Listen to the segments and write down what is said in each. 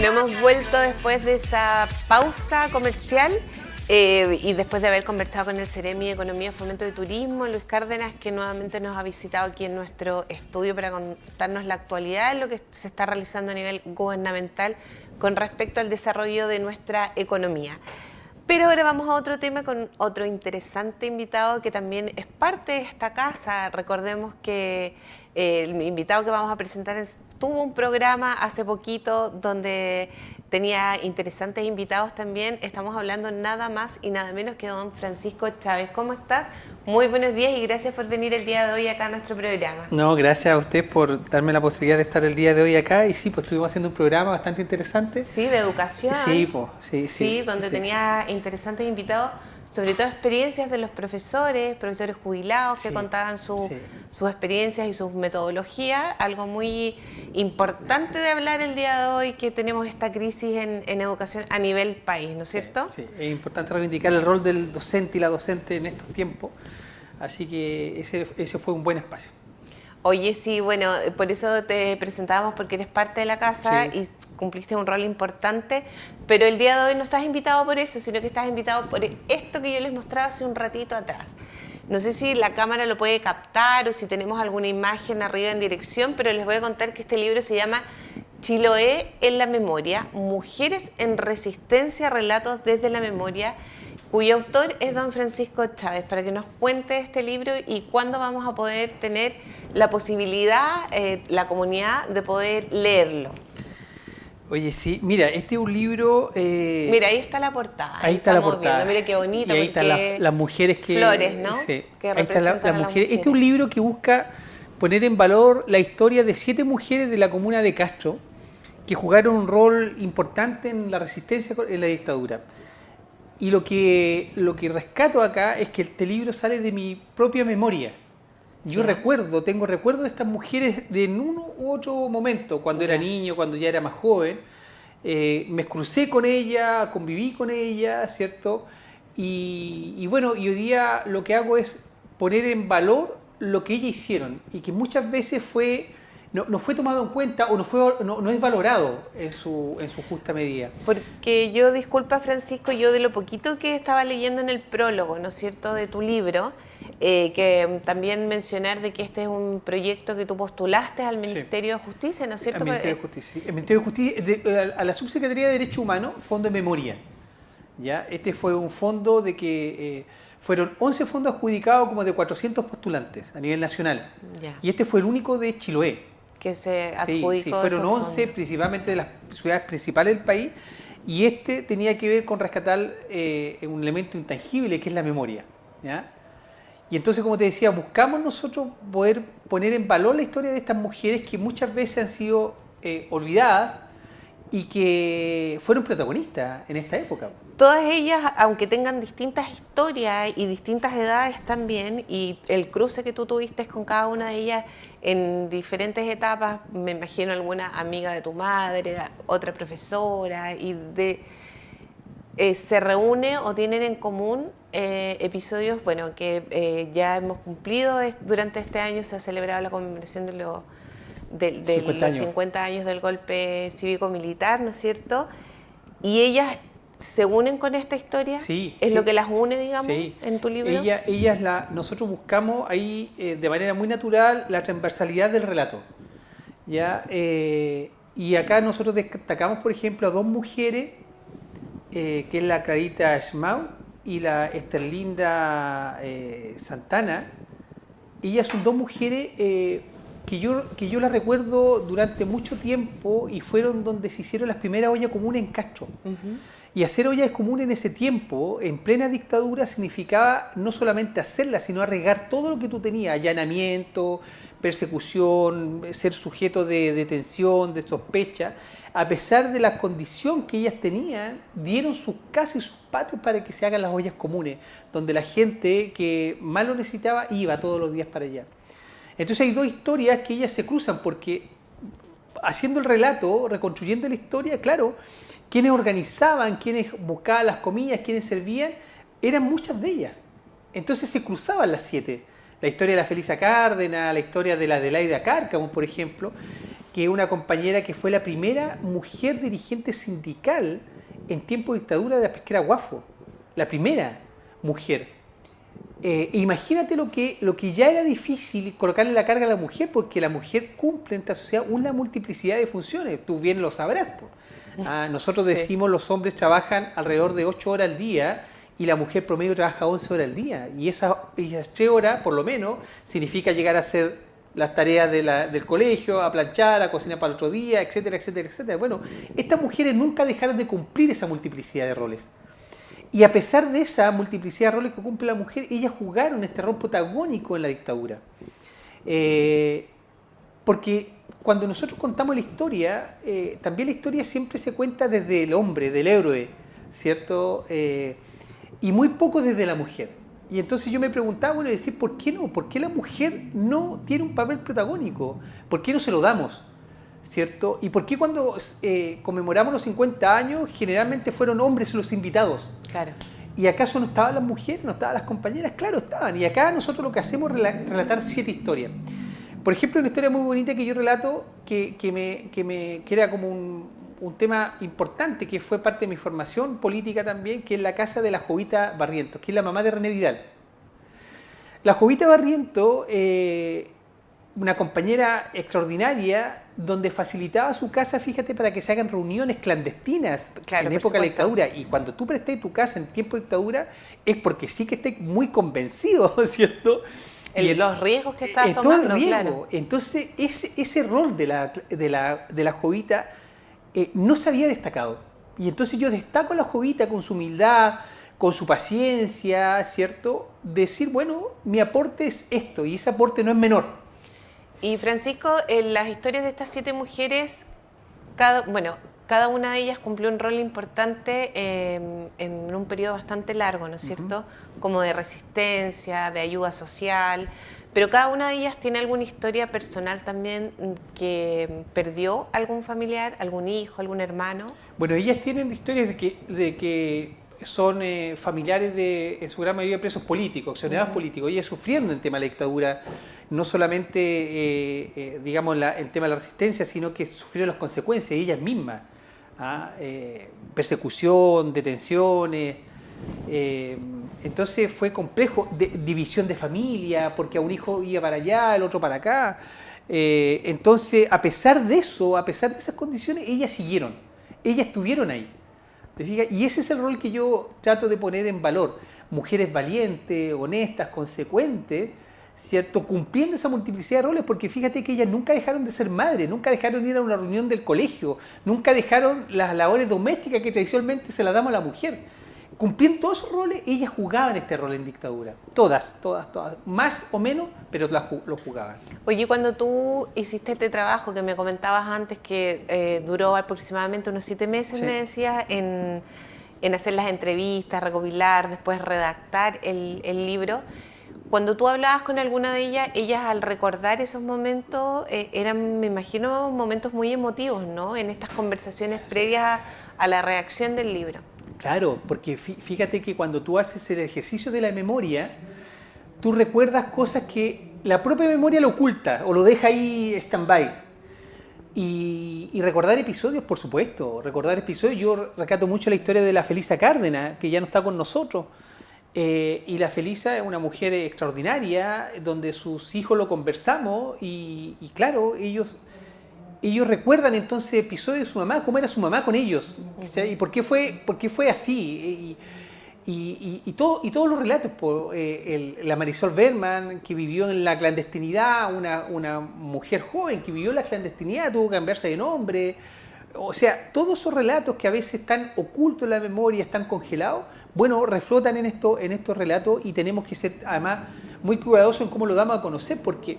Bueno, hemos vuelto después de esa pausa comercial y después de haber conversado con el Ceremi de Economía, Fomento y Turismo, Luis Cárdenas, que nuevamente nos ha visitado aquí en nuestro estudio para contarnos la actualidad de lo que se está realizando a nivel gubernamental con respecto al desarrollo de nuestra economía. Pero ahora vamos a otro tema con otro interesante invitado que también es parte de esta casa. Recordemos que el invitado que vamos a presentar tuvo un programa hace poquito donde tenía interesantes invitados también. Estamos hablando nada más y nada menos que don Francisco Chávez. ¿Cómo estás? Muy buenos días y gracias por venir el día de hoy acá a nuestro programa. No, gracias a usted por darme la posibilidad de estar el día de hoy acá. Y sí, pues estuvimos haciendo un programa bastante interesante. Sí, de educación. Sí, pues, sí. Donde tenía interesantes invitados, sobre todo experiencias de los profesores jubilados que contaban sus experiencias y sus metodologías. Algo muy importante de hablar el día de hoy, que tenemos esta crisis en educación a nivel país, ¿no es cierto? Sí, es importante reivindicar el rol del docente y la docente en estos tiempos. Así que ese fue un buen espacio. Oye, sí, bueno, por eso te presentábamos, porque eres parte de la casa y cumpliste un rol importante, pero el día de hoy no estás invitado por eso, sino que estás invitado por esto que yo les mostraba hace un ratito atrás. No sé si la cámara lo puede captar o si tenemos alguna imagen arriba en dirección, pero les voy a contar que este libro se llama Chiloé en la memoria, Mujeres en Resistencia, Relatos desde la Memoria, cuyo autor es don Francisco Chávez, para que nos cuente este libro y cuándo vamos a poder tener la posibilidad, la comunidad, de poder leerlo. Oye, sí, mira, este es un libro... mira, ahí está la portada. Ahí está la portada. Mira qué bonito. Y ahí están las mujeres que... Flores, ¿no? Sí, que ahí están las mujeres. mujeres. Este es un libro que busca poner en valor la historia de 7 mujeres de la comuna de Castro que jugaron un rol importante en la resistencia en la dictadura. Y lo que rescato acá es que este libro sale de mi propia memoria. Yo tengo recuerdo de estas mujeres de en uno u otro momento, cuando era niño, cuando ya era más joven. Me crucé con ella, conviví con ella, ¿cierto? Y bueno, y hoy día lo que hago es poner en valor lo que ellas hicieron y que muchas veces no fue tomado en cuenta o no es valorado en su justa medida. Porque yo, disculpa Francisco, yo de lo poquito que estaba leyendo en el prólogo, ¿no es cierto?, de tu libro, que también mencionar de que este es un proyecto que tú postulaste al Ministerio de Justicia, ¿no es cierto? Al Ministerio de Justicia. El Ministerio de Justicia, a la Subsecretaría de Derechos Humanos, Fondo de Memoria. ¿Ya? Este fue un fondo de que fueron 11 fondos adjudicados como de 400 postulantes a nivel nacional. Y este fue el único de Chiloé. Que se adjudicó. Sí, fueron 11, principalmente de las ciudades principales del país, y este tenía que ver con rescatar un elemento intangible que es la memoria. ¿Ya? Y entonces, como te decía, buscamos nosotros poder poner en valor la historia de estas mujeres que muchas veces han sido olvidadas y que fueron protagonistas en esta época. Todas ellas, aunque tengan distintas historias y distintas edades también, y el cruce que tú tuviste con cada una de ellas en diferentes etapas, me imagino alguna amiga de tu madre, otra profesora, y se reúne o tienen en común episodios, bueno, que ya hemos cumplido. Durante este año se ha celebrado la conmemoración de los 50 años del golpe cívico-militar, ¿no es cierto? Y ellas se unen con esta historia. ¿Es lo que las une, digamos, en tu libro? Nosotros buscamos ahí de manera muy natural la transversalidad del relato. ¿Ya? Y acá nosotros destacamos, por ejemplo, a 2 mujeres, que es la Clarita Schmau y la Esterlinda Santana. Ellas son 2 mujeres que yo las recuerdo durante mucho tiempo y fueron donde se hicieron las primeras ollas comunes en Castro. Y hacer ollas comunes en ese tiempo, en plena dictadura, significaba no solamente hacerlas, sino arriesgar todo lo que tú tenías: allanamiento, persecución, ser sujeto de detención, de sospecha. A pesar de la condición que ellas tenían, dieron sus casas y sus patios para que se hagan las ollas comunes, donde la gente que más lo necesitaba iba todos los días para allá. Entonces hay 2 historias que ellas se cruzan, porque haciendo el relato, reconstruyendo la historia, claro, quienes organizaban, quienes buscaban las comidas, quienes servían, eran muchas de ellas. Entonces se cruzaban las 7. La historia de la Felisa Cárdenas, la historia de la Adelaida Cárcamo, por ejemplo. que es una compañera que fue la primera mujer dirigente sindical en tiempo de dictadura de la pesquera Guafo. La primera mujer. Imagínate lo que ya era difícil colocarle la carga a la mujer, porque la mujer cumple en esta sociedad una multiplicidad de funciones. Tú bien lo sabrás. Nosotros decimos los hombres trabajan alrededor de 8 horas al día y la mujer promedio trabaja 11 horas al día. Y esas 3 horas, por lo menos, significa llegar a hacer las tareas del colegio, a planchar, a cocinar para el otro día, etcétera, etcétera, etcétera. Bueno, estas mujeres nunca dejaron de cumplir esa multiplicidad de roles. Y a pesar de esa multiplicidad de roles que cumple la mujer, ellas jugaron este rol protagónico en la dictadura. Porque cuando nosotros contamos la historia, también la historia siempre se cuenta desde el hombre, del héroe, ¿cierto? Y muy poco desde la mujer. Y entonces yo me preguntaba, bueno, decir, ¿por qué no? ¿Por qué la mujer no tiene un papel protagónico? ¿Por qué no se lo damos? ¿Cierto? ¿Y por qué cuando conmemoramos los 50 años generalmente fueron hombres los invitados? Claro. ¿Y acaso no estaban las mujeres, no estaban las compañeras? Claro, estaban. Y acá nosotros lo que hacemos es relatar 7 historias. Por ejemplo, una historia muy bonita que yo relato, que era como un tema importante, que fue parte de mi formación política también, que es la casa de la Jovita Barrientos, que es la mamá de René Vidal. La Jovita Barrientos, una compañera extraordinaria, donde facilitaba su casa, fíjate, para que se hagan reuniones clandestinas en época de la dictadura. Y cuando tú prestes tu casa en tiempo de dictadura, es porque sí que estés muy convencido, ¿cierto? Los riesgos que estabas tomando. Todo el riesgo. Claro. Entonces, ese rol de la Jovita no se había destacado. Y entonces yo destaco a la Jovita con su humildad, con su paciencia, ¿cierto? Decir, bueno, mi aporte es esto, y ese aporte no es menor. Y Francisco, en las historias de estas 7 mujeres, cada una de ellas cumplió un rol importante en un periodo bastante largo, ¿no es cierto? Como de resistencia, de ayuda social, pero cada una de ellas tiene alguna historia personal también que perdió algún familiar, algún hijo, algún hermano. Bueno, ellas tienen historias de que son familiares en su gran mayoría, presos políticos, exonerados políticos. Ellas sufrieron el tema de la dictadura, no solamente, digamos, el tema de la resistencia, sino que sufrieron las consecuencias ellas mismas. Persecución, detenciones. Entonces fue complejo, división de familia, porque a un hijo iba para allá, el otro para acá. Entonces, a pesar de eso, a pesar de esas condiciones, ellas siguieron, ellas estuvieron ahí. ¿Te fijas? Y ese es el rol que yo trato de poner en valor. Mujeres valientes, honestas, consecuentes, ¿cierto? Cumpliendo esa multiplicidad de roles, porque fíjate que ellas nunca dejaron de ser madres, nunca dejaron de ir a una reunión del colegio, nunca dejaron las labores domésticas que tradicionalmente se las damos a la mujer. Cumpliendo todos esos roles, ellas jugaban este rol en dictadura. Todas, más o menos, pero lo jugaban. Oye, cuando tú hiciste este trabajo que me comentabas antes, que duró aproximadamente unos 7 meses, sí, me decías, en hacer las entrevistas, recopilar, después redactar el libro, cuando tú hablabas con alguna de ellas al recordar esos momentos, eran, me imagino, momentos muy emotivos, ¿no? En estas conversaciones previas a la redacción del libro. Claro, porque fíjate que cuando tú haces el ejercicio de la memoria, tú recuerdas cosas que la propia memoria lo oculta o lo deja ahí stand-by. Y recordar episodios, por supuesto, recordar episodios. Yo rescato mucho la historia de la Felisa Cárdenas, que ya no está con nosotros. Y la Felisa es una mujer extraordinaria, donde sus hijos lo conversamos y claro, ellos recuerdan entonces episodios de su mamá, cómo era su mamá con ellos, ¿sí? Y por qué fue así. Y todos los relatos, la Marisol Berman, que vivió en la clandestinidad, una mujer joven que vivió en la clandestinidad, tuvo que cambiarse de nombre. O sea, todos esos relatos que a veces están ocultos en la memoria, están congelados, bueno, reflotan en estos relatos y tenemos que ser además muy cuidadosos en cómo lo damos a conocer, porque,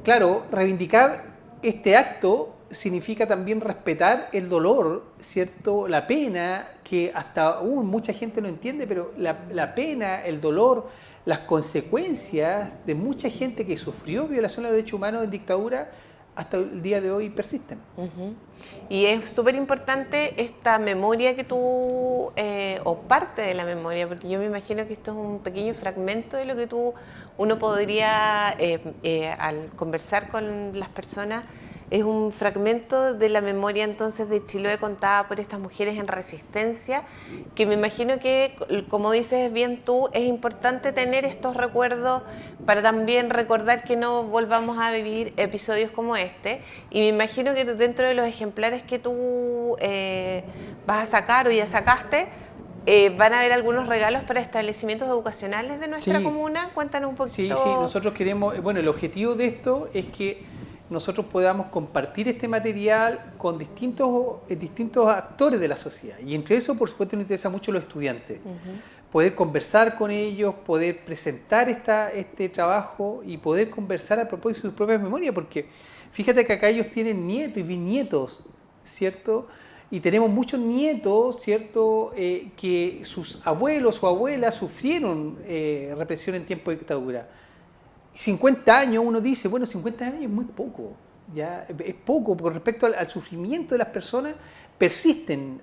claro, reivindicar este acto significa también respetar el dolor, ¿cierto? La pena, que hasta aún mucha gente no entiende, pero la pena, el dolor, las consecuencias de mucha gente que sufrió violación de los derechos humanos en dictadura, hasta el día de hoy persisten. Y es súper importante esta memoria que tú, o parte de la memoria, porque yo me imagino que esto es un pequeño fragmento de lo que uno podría, al conversar con las personas, es un fragmento de la memoria entonces de Chiloé contada por estas mujeres en resistencia, que me imagino que, como dices bien tú, es importante tener estos recuerdos para también recordar que no volvamos a vivir episodios como este. Y me imagino que dentro de los ejemplares que tú vas a sacar o ya sacaste, van a haber algunos regalos para establecimientos educacionales de nuestra comuna. Cuéntanos un poquito. Sí, nosotros queremos, bueno, el objetivo de esto es que nosotros podamos compartir este material con distintos actores de la sociedad. Y entre eso, por supuesto, nos interesa mucho los estudiantes. Poder conversar con ellos, poder presentar este trabajo y poder conversar a propósito de sus propias memorias, porque fíjate que acá ellos tienen nietos y bisnietos, ¿cierto? Y tenemos muchos nietos, ¿cierto?, que sus abuelos o abuelas sufrieron represión en tiempo de dictadura. 50 años, uno dice, bueno, 50 años es muy poco, ya es poco con respecto al sufrimiento de las personas, persisten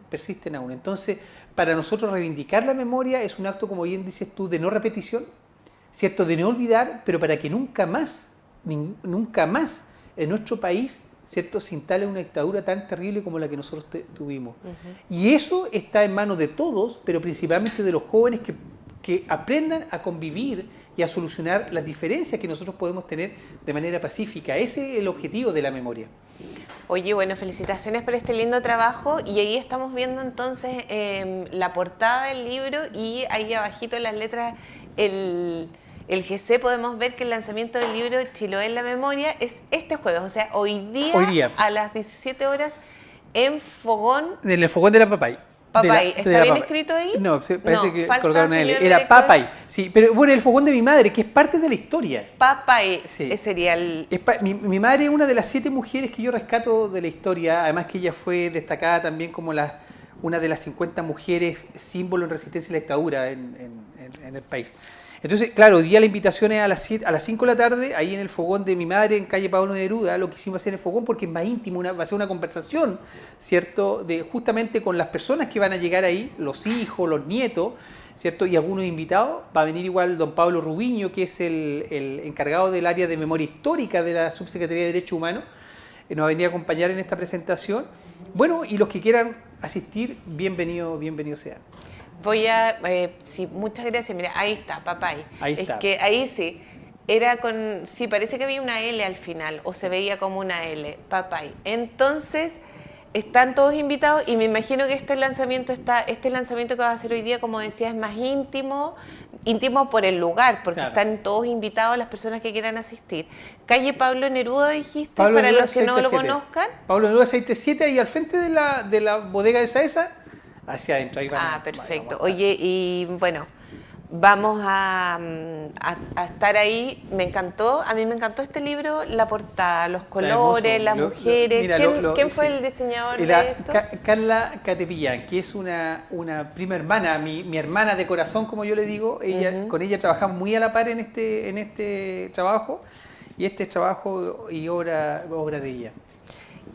aún. Entonces, para nosotros reivindicar la memoria es un acto, como bien dices tú, de no repetición, ¿cierto?, de no olvidar, pero para que nunca más en nuestro país, ¿cierto?, se instale una dictadura tan terrible como la que nosotros tuvimos. Y eso está en manos de todos, pero principalmente de los jóvenes que aprendan a convivir y a solucionar las diferencias que nosotros podemos tener de manera pacífica. Ese es el objetivo de la memoria. Oye, bueno, felicitaciones por este lindo trabajo, y ahí estamos viendo entonces la portada del libro, y ahí abajito en las letras el GC, podemos ver que el lanzamiento del libro Chiloé en la memoria es este jueves, o sea, hoy día a las 17 horas en Fogón. En el Fogón de la Papay. Papay, ¿está bien escrito ahí? No, parece que colocaron una L. Era Papay, sí, pero bueno, el Fogón de mi madre, que es parte de la historia. Papay, sí. Sería el... Mi madre es una de las 7 mujeres que yo rescato de la historia, además que ella fue destacada también como una de las 50 mujeres símbolo en resistencia a la dictadura en el país. Entonces, claro, hoy día la invitación es a las 5 de la tarde, ahí en el Fogón de mi madre, en calle Pablo Neruda. Lo quisimos hacer en el Fogón porque es más íntimo, va a ser una conversación, ¿cierto?, justamente con las personas que van a llegar ahí, los hijos, los nietos, ¿cierto?, y algunos invitados. Va a venir igual don Pablo Rubiño, que es el encargado del área de memoria histórica de la Subsecretaría de Derechos Humanos, nos va a venir a acompañar en esta presentación. Bueno, y los que quieran asistir, bienvenidos sean. Sí, muchas gracias. Mira, ahí está, Papay. Ahí está. Es que ahí sí, sí, parece que había una L al final, o se veía como una L, Papay. Entonces, están todos invitados, y me imagino que este lanzamiento que va a hacer hoy día, como decía, es más íntimo por el lugar, porque están todos invitados las personas que quieran asistir. Calle Pablo Neruda, dijiste, para los que no lo conozcan. Pablo Neruda 637, ahí al frente de la bodega de Saesa, hacia adentro. Ahí perfecto. Oye, y bueno, vamos a estar ahí. A mí me encantó este libro, la portada, los colores, las mujeres. Mira, ¿Quién fue el diseñador de esto? Carla Catepillán, que es una prima hermana, mi hermana de corazón, como yo le digo. Con ella trabajamos muy a la par en este trabajo, y este es trabajo y obra de ella.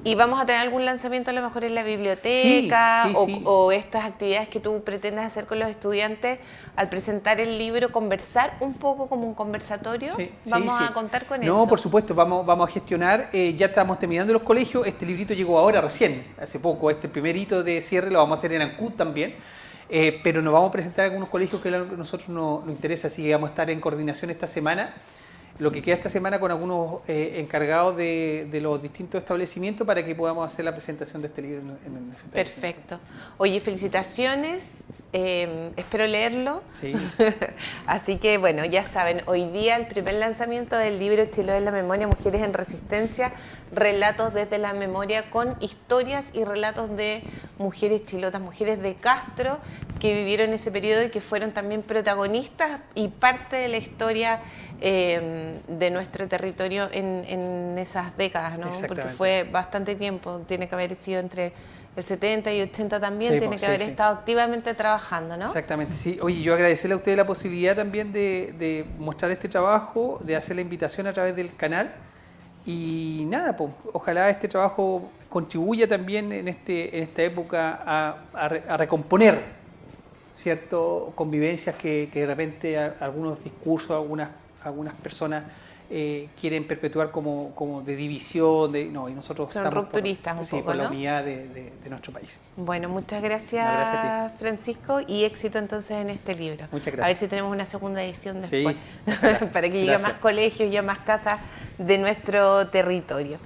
¿Y vamos a tener algún lanzamiento a lo mejor en la biblioteca? Sí. O estas actividades que tú pretendes hacer con los estudiantes al presentar el libro, conversar un poco como un conversatorio? ¿Vamos a contar con eso? No, por supuesto, vamos a gestionar. Ya estamos terminando los colegios. Este librito llegó ahora recién, hace poco. Este primer hito de cierre lo vamos a hacer en Ancud también. Pero nos vamos a presentar a algunos colegios que a nosotros nos interesa, así que vamos a estar en coordinación esta semana. Lo que queda esta semana con algunos encargados de los distintos establecimientos para que podamos hacer la presentación de este libro en el Perfecto. Oye, felicitaciones, espero leerlo. Sí. Así que bueno, ya saben, hoy día el primer lanzamiento del libro Chiloé en la memoria, Mujeres en Resistencia, relatos desde la memoria, con historias y relatos de mujeres chilotas, mujeres de Castro que vivieron ese periodo y que fueron también protagonistas y parte de la historia de nuestro territorio en esas décadas, ¿no? Porque fue bastante tiempo, tiene que haber sido entre el 70 y 80 también, tiene que haber estado activamente trabajando, ¿no? Exactamente, sí. Oye, yo agradecerle a ustedes la posibilidad también de mostrar este trabajo, de hacer la invitación a través del canal, y nada, pues, ojalá este trabajo contribuya también en esta época a recomponer, ¿cierto?, convivencias que de repente algunos discursos, algunas personas quieren perpetuar como de división, no, y nosotros Son estamos rupturistas un poco, por la ¿no? unidad de nuestro país. Bueno, muchas gracias, No, gracias a Francisco, y éxito entonces en este libro. Muchas gracias. A ver si tenemos una segunda edición después, Sí, ojalá. para que llegue a más Gracias. colegios y a más casas de nuestro territorio.